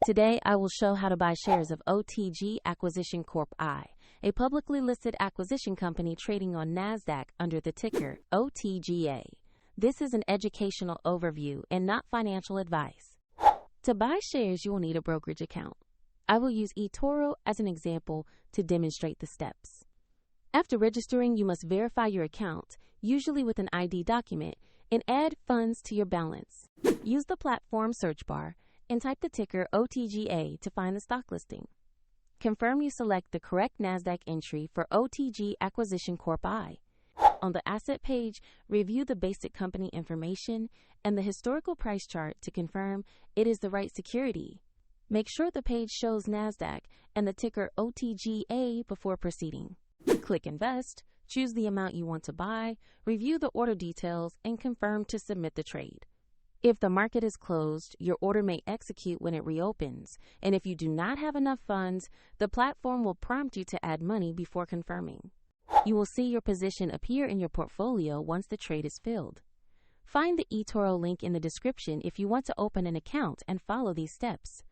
Today, I will show how to buy shares of OTG Acquisition Corp I, a publicly listed acquisition company trading on NASDAQ under the ticker OTGA. This is an educational overview and not financial advice. To buy shares, you will need a brokerage account. I will use eToro as an example to demonstrate the steps. After registering, you must verify your account, usually with an ID document, and add funds to your balance. Use the platform search bar and type the ticker OTGA to find the stock listing. Confirm you select the correct NASDAQ entry for OTG Acquisition Corp I. On the asset page, review the basic company information and the historical price chart to confirm it is the right security. Make sure the page shows NASDAQ and the ticker OTGA before proceeding. Click Invest, choose the amount you want to buy, review the order details, and confirm to submit the trade. If the market is closed, your order may execute when it reopens, and if you do not have enough funds, the platform will prompt you to add money before confirming. You will see your position appear in your portfolio once the trade is filled. Find the eToro link in the description if you want to open an account and follow these steps.